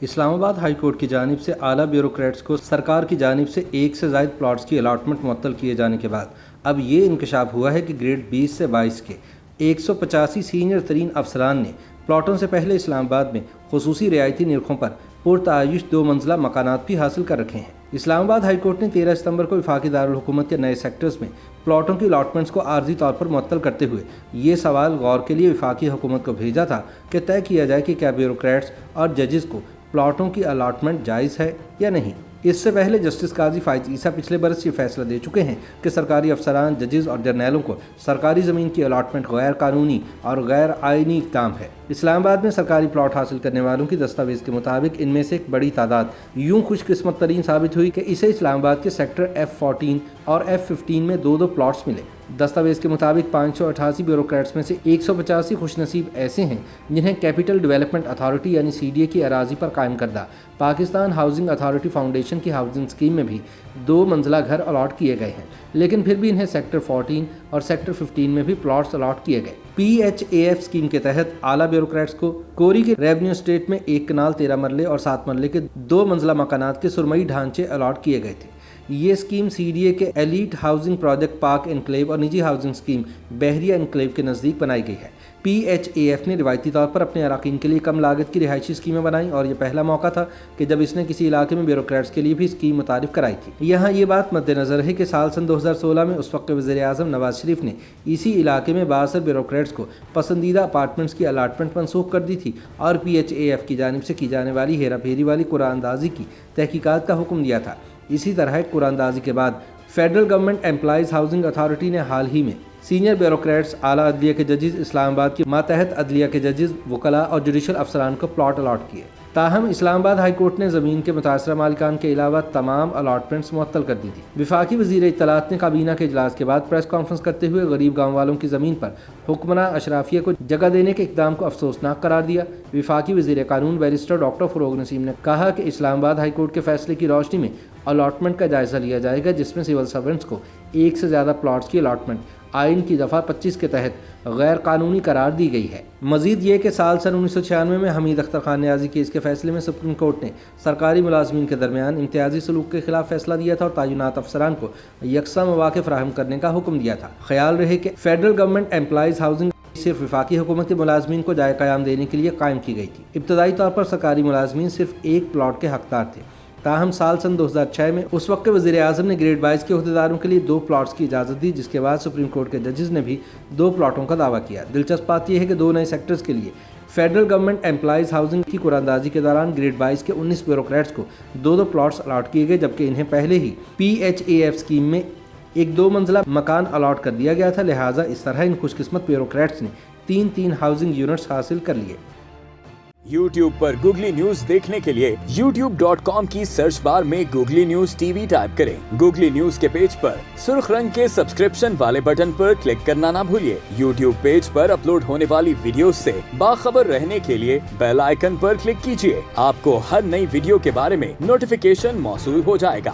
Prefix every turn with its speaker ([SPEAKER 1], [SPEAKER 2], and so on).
[SPEAKER 1] اسلام آباد high court کی جانب سے اعلیٰ بیوروکریٹس کو سرکار کی جانب سے 1 سے زائد پلاٹس کی الاٹمنٹ معطل کیے جانے کے بعد اب یہ انکشاف ہوا ہے کہ گریڈ 20 سے 22 کے 185 سینئر ترین افسران نے پلاٹوں سے پہلے اسلام آباد میں خصوصی رعایتی نرخوں پر پرتعیش 2 منزلہ مکانات بھی حاصل کر رکھے ہیں۔ اسلام آباد ہائی کورٹ نے 13 ستمبر کو وفاقی دارالحکومت کے نئے سیکٹرز میں پلاٹوں کی الاٹمنٹس کو عارضی طور پر معطل کرتے ہوئے یہ سوال غور کے لیے وفاقی حکومت کو بھیجا تھا کہ طے کیا جائے کہ کیا بیوروکریٹس اور ججز کو پلاٹوں کی الاٹمنٹ جائز ہے یا نہیں۔ اس سے پہلے جسٹس قاضی فائز عیسیٰ پچھلے برس یہ فیصلہ دے چکے ہیں کہ سرکاری افسران، ججز اور جرنیلوں کو سرکاری زمین کی الاٹمنٹ غیر قانونی اور غیر آئینی اقدام ہے۔ اسلام آباد میں سرکاری پلاٹ حاصل کرنے والوں کی دستاویز کے مطابق ان میں سے ایک بڑی تعداد یوں خوش قسمت ترین ثابت ہوئی کہ اسے اسلام آباد کے سیکٹر F14 اور F15 میں 2 پلاٹس ملے۔ دستاویز کے مطابق 588 بیوروکریٹس میں سے 185 خوش نصیب ایسے ہیں جنہیں کیپٹل ڈیولپمنٹ اتھارٹی یعنی CDA کی اراضی پر قائم کردہ پاکستان ہاؤسنگ اتھارٹی فاؤنڈیشن کی ہاؤسنگ اسکیم میں بھی 2 منزلہ گھر الاٹ کیے گئے ہیں، لیکن پھر بھی انہیں سیکٹر 14 اور سیکٹر 15 میں بھی پلاٹس الاٹ کیے گئے۔ PHAF اسکیم کے تحت اعلیٰ بیوروکریٹس کو کوری کے ریونیو اسٹیٹ میں 1 کنال 13 مرلے اور 7 مرلے کے 2 منزلہ مکانات کے سرمئی ڈھانچے الاٹ کیے گئے تھے۔ یہ اسکیم CDA کے ایلیٹ ہاؤسنگ پروجیکٹ پاک انکلیو اور نجی ہاؤسنگ اسکیم بحریہ انکلیو کے نزدیک بنائی گئی ہے۔ PHAF نے روایتی طور پر اپنے اراکین کے لیے کم لاگت کی رہائشی اسکیمیں بنائیں اور یہ پہلا موقع تھا کہ جب اس نے کسی علاقے میں بیوروکریٹس کے لیے بھی اسکیم متعارف کرائی تھی۔ یہاں یہ بات مد نظر ہے کہ سال 2016 میں اس وقت کے وزیر اعظم نواز شریف نے اسی علاقے میں بااثر بیوروکریٹس کو پسندیدہ اپارٹمنٹس کی الاٹمنٹ منسوخ کر دی تھی اور PHAF کی جانب سے کی جانے والی ہیرا پھیری والی قرعہ اندازی کی تحقیقات کا حکم دیا تھا۔ اسی طرح قرعہ اندازی کے بعد federal government employees housing authority نے حال ہی میں سینئر بیوروکریٹس، اعلیٰ عدلیہ کے ججز، اسلام آباد کے ماتحت عدلیہ کے ججز، وکلاء اور جوڈیشل افسران کو پلاٹ الاٹ کیے۔ تاہم اسلام آباد ہائی کورٹ نے زمین کے متاثرہ مالکان کے علاوہ تمام الاٹمنٹس معطل کر دی تھی۔ وفاقی وزیر اطلاعات نے کابینہ کے اجلاس کے بعد پریس کانفرنس کرتے ہوئے غریب گاؤں والوں کی زمین پر حکمراں اشرافیہ کو جگہ دینے کے اقدام کو افسوسناک قرار دیا۔ وفاقی وزیر قانون بیرسٹر ڈاکٹر فروغ نسیم نے کہا کہ اسلام آباد ہائی کورٹ کے فیصلے کی روشنی میں الاٹمنٹ کا جائزہ لیا جائے گا، جس میں سول سرونٹس کو 1 سے زیادہ پلاٹس کی الاٹمنٹ آئین کی دفعہ 25 کے تحت غیر قانونی قرار دی گئی ہے۔ مزید یہ کہ سال 1996 میں حمید اختر خان نیازی کیس کے فیصلے میں سپریم کورٹ نے سرکاری ملازمین کے درمیان امتیازی سلوک کے خلاف فیصلہ دیا تھا اور تعینات افسران کو یکساں مواقع فراہم کرنے کا حکم دیا تھا۔ خیال رہے کہ فیڈرل گورنمنٹ امپلائیز ہاؤسنگ صرف وفاقی حکومت کے ملازمین کو جائے قیام دینے کے لیے قائم کی گئی تھی۔ ابتدائی طور پر سرکاری ملازمین صرف 1 پلاٹ کے حقدار تھے، تاہم سال 2006 میں اس وقت کے وزیر اعظم نے گریڈ 22 کے عہدیداروں کے لیے 2 پلاٹس کی اجازت دی، جس کے بعد سپریم کورٹ کے ججز نے بھی 2 پلاٹوں کا دعویٰ کیا۔ دلچسپ بات یہ ہے کہ 2 نئے سیکٹرز کے لیے فیڈرل گورنمنٹ امپلائیز ہاؤسنگ کی قرعہ اندازی کے دوران گریڈ 22 کے 19 بیوروکریٹس کو 2 پلاٹس الاٹ کیے گئے، جبکہ انہیں پہلے ہی PHAF اسکیم میں ایک 2 منزلہ مکان الاٹ کر دیا گیا تھا، لہٰذا اس طرح ان خوش قسمت بیوروکریٹس نے 3 ہاؤسنگ یونٹس حاصل کر لیے۔
[SPEAKER 2] YouTube پر گوگلی نیوز دیکھنے کے لیے youtube.com کی سرچ بار میں گوگلی نیوز TV ٹائپ کریں۔ گوگلی نیوز کے پیج پر سرخ رنگ کے سبسکرپشن والے بٹن پر کلک کرنا نہ بھولیے۔ YouTube پیج پر اپلوڈ ہونے والی ویڈیوز سے باخبر رہنے کے لیے بیل آئیکن پر کلک کیجیے۔ آپ کو ہر نئی ویڈیو کے بارے میں نوٹیفیکیشن موصول ہو جائے گا۔